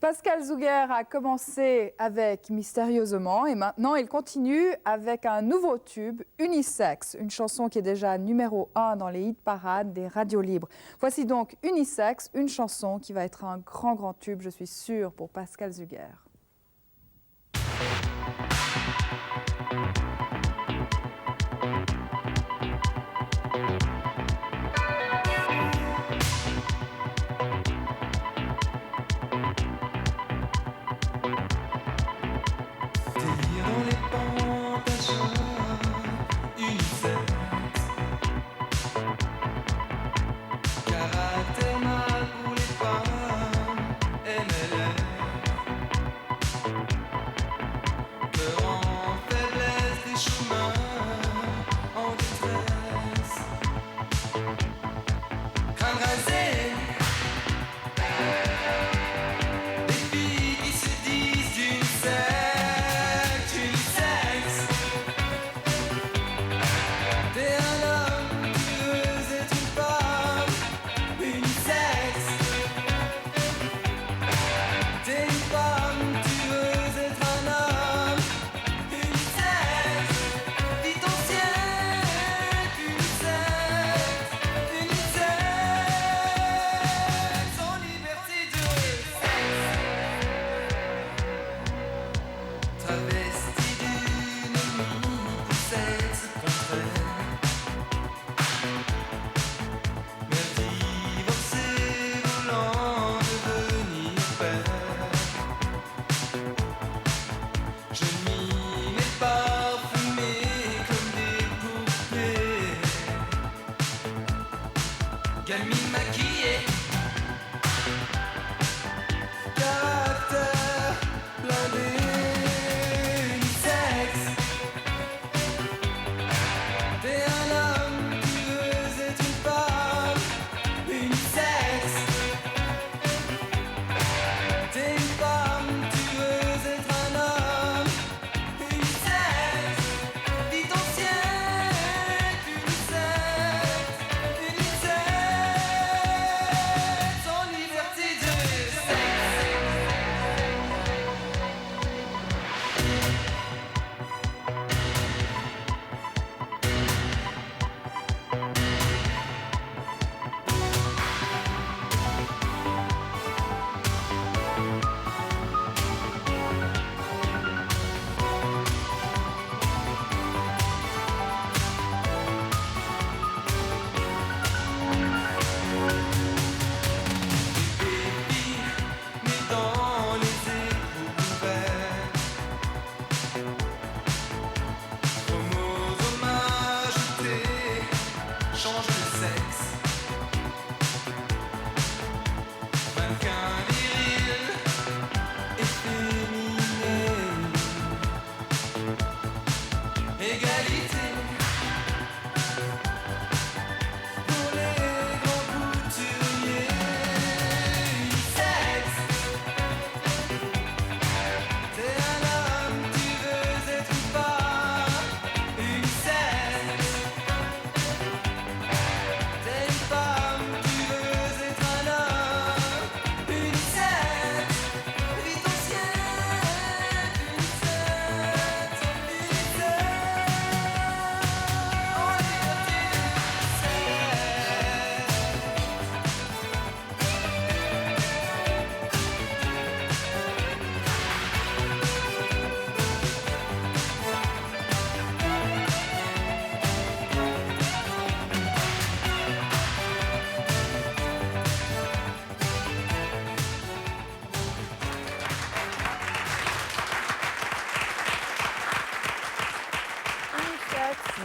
Pascal Zuger a commencé avec Mystérieusement et maintenant il continue avec un nouveau tube, Unisex, une chanson qui est déjà numéro 1 dans les hit parades des radios libres. Voici donc Unisex, une chanson qui va être un grand tube, je suis sûre, pour Pascal Zuger.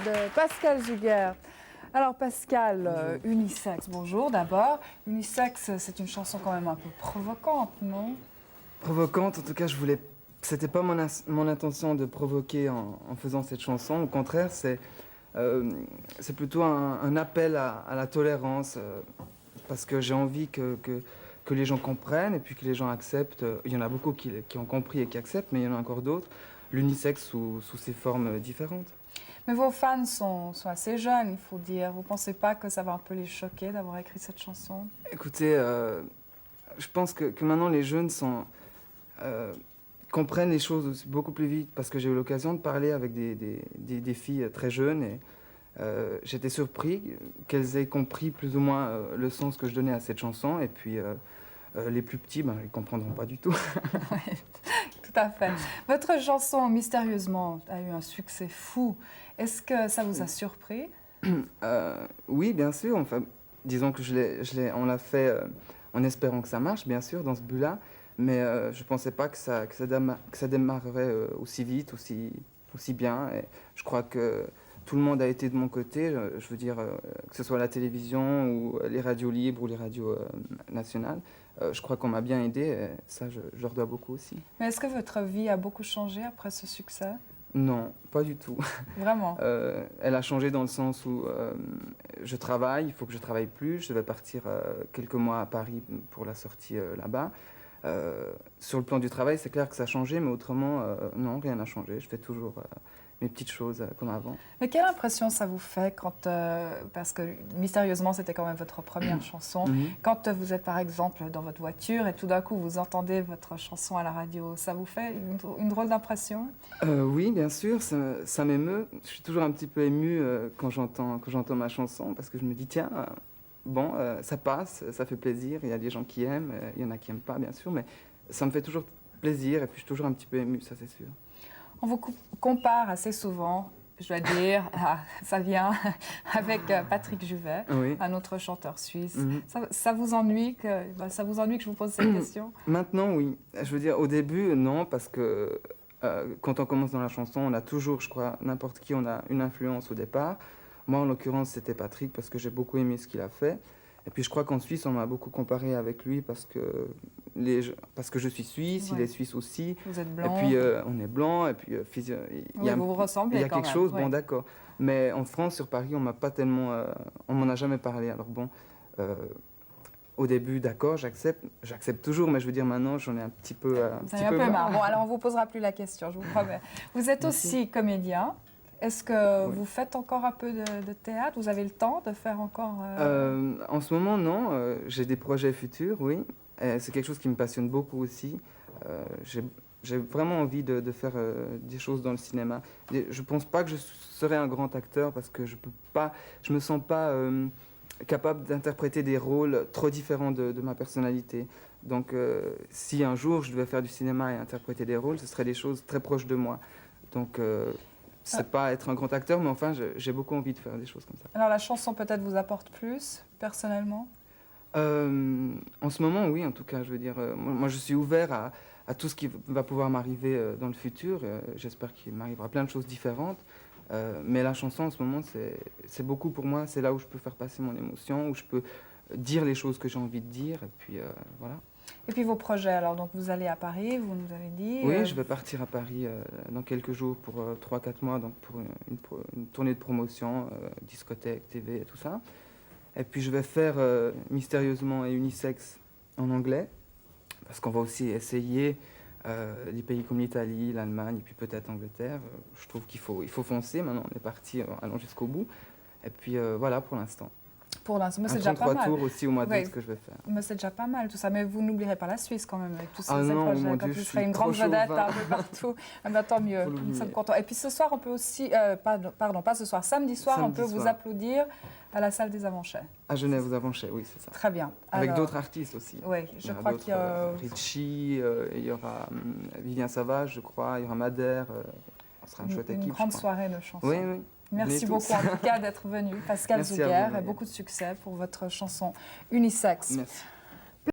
De Pascal Zuger. Alors Pascal, Unisex, bonjour d'abord. Unisex, c'est une chanson quand même un peu provocante, non? Provocante, en tout cas, c'était pas mon intention de provoquer en faisant cette chanson. Au contraire, c'est plutôt un appel à la tolérance, parce que j'ai envie que les gens comprennent et puis que les gens acceptent. Il y en a beaucoup qui ont compris et qui acceptent, mais il y en a encore d'autres. L'unisex sous ses formes différentes. Mais vos fans sont assez jeunes, il faut dire. Vous ne pensez pas que ça va un peu les choquer d'avoir écrit cette chanson? Écoutez, je pense que maintenant les jeunes comprennent les choses aussi beaucoup plus vite, parce que j'ai eu l'occasion de parler avec des filles très jeunes et j'étais surpris qu'elles aient compris plus ou moins le sens que je donnais à cette chanson, et puis les plus petits, ben, ils ne comprendront pas du tout. Ouais, tout à fait. Votre chanson, Mystérieusement, a eu un succès fou. Est-ce que ça vous a surpris? Oui, bien sûr. Enfin, disons que on l'a fait en espérant que ça marche, bien sûr, dans ce but-là. Mais je ne pensais pas que ça démarrerait aussi vite, aussi bien. Et je crois que tout le monde a été de mon côté. Je veux dire, que ce soit la télévision ou les radios libres ou les radios nationales. Je crois qu'on m'a bien aidé. Et ça, je leur dois beaucoup aussi. Mais est-ce que votre vie a beaucoup changé après ce succès? Non, pas du tout. Vraiment? Elle a changé dans le sens où je travaille, il faut que je travaille plus. Je devais partir quelques mois à Paris pour la sortie là-bas. Sur le plan du travail, c'est clair que ça a changé, mais autrement, non, rien n'a changé. Je fais toujours mes petites choses comme avant. Mais quelle impression ça vous fait quand, parce que Mystérieusement, c'était quand même votre première chanson, quand vous êtes par exemple dans votre voiture et tout d'un coup vous entendez votre chanson à la radio, ça vous fait une drôle d'impression? Oui, bien sûr, ça m'émeut. Je suis toujours un petit peu ému quand j'entends ma chanson, parce que je me dis, tiens, bon, ça passe, ça fait plaisir, il y a des gens qui aiment, il y en a qui n'aiment pas, bien sûr, mais ça me fait toujours plaisir et puis je suis toujours un petit peu ému, ça c'est sûr. On vous compare assez souvent, je dois dire, ça vient avec Patrick Juvet, Oui. un autre chanteur suisse. Ça vous ennuie que je vous pose cette question? Maintenant, oui. Je veux dire, au début, non, parce que quand on commence dans la chanson, on a toujours, je crois, n'importe qui, on a une influence au départ. Moi, en l'occurrence, c'était Patrick, parce que j'ai beaucoup aimé ce qu'il a fait. Et puis, je crois qu'en Suisse, on m'a beaucoup comparé avec lui, parce que je suis suisse, Ouais. il est suisse aussi. Vous êtes blanc. Et puis, on est blanc, et puis, vous vous ressemblez il y a quand quelque même, chose, ouais. bon, d'accord. Mais en France, sur Paris, on m'a pas tellement... on m'en a jamais parlé. Alors bon, au début, d'accord, j'accepte toujours, mais je veux dire, maintenant, j'en ai un petit peu Vous avez un peu marre. Bon, alors on ne vous posera plus la question, je vous promets. Vous êtes aussi comédien. Est-ce que vous faites encore un peu de théâtre? Vous avez le temps de faire encore... En ce moment, non. J'ai des projets futurs, oui. C'est quelque chose qui me passionne beaucoup aussi. J'ai vraiment envie de faire des choses dans le cinéma. Je ne pense pas que je serai un grand acteur parce que je me sens pas capable d'interpréter des rôles trop différents de ma personnalité. Donc, si un jour je devais faire du cinéma et interpréter des rôles, ce seraient des choses très proches de moi. Donc, c'est pas être un grand acteur, mais enfin, j'ai beaucoup envie de faire des choses comme ça. Alors la chanson peut-être vous apporte plus, personnellement? En ce moment, oui, en tout cas, je veux dire, moi je suis ouvert à tout ce qui va pouvoir m'arriver dans le futur. J'espère qu'il m'arrivera plein de choses différentes. Mais la chanson, en ce moment, c'est beaucoup pour moi. C'est là où je peux faire passer mon émotion, où je peux dire les choses que j'ai envie de dire. Et puis, voilà. Et puis vos projets, alors, donc vous allez à Paris, vous nous avez dit. Oui, je vais partir à Paris dans quelques jours pour 3-4 mois, donc pour une tournée de promotion, discothèque, TV et tout ça. Et puis je vais faire Mystérieusement et Unisex en anglais, parce qu'on va aussi essayer des pays comme l'Italie, l'Allemagne et puis peut-être l'Angleterre. Je trouve qu'il faut foncer, maintenant on est parti, allons jusqu'au bout. Et puis voilà pour l'instant. Pour l'instant, mais c'est Un déjà pas 33 mal. tours aussi au mois d'août Oui. que je vais faire. Mais c'est déjà pas mal tout ça. Mais vous n'oublierez pas la Suisse quand même avec tous ces Ah non, projets. mon Quand Dieu, vous je serez suis une grande trop vedette chauvin. un peu partout. Ah ben, tant mieux, Faut nous l'oublier. sommes contents. Et puis ce soir, on peut aussi, pardon, pas ce soir, samedi soir, on Samedi peut vous soir. applaudir à la salle des Avanchets. À Genève, aux Avanchets, oui, c'est ça. Très bien. Avec Alors, d'autres artistes aussi. Oui, Il je y aura crois d'autres, qu'il y a... Richie, il y aura Vivien Savage, je crois, il y aura Madère. On sera une chouette équipe. Une grande je crois. soirée de chansons. Oui, oui. Merci Venez beaucoup tous. en tout cas d'être venu. Pascal Merci à Zuger, vous, et Marielle. beaucoup de succès pour votre chanson Unisex. Merci.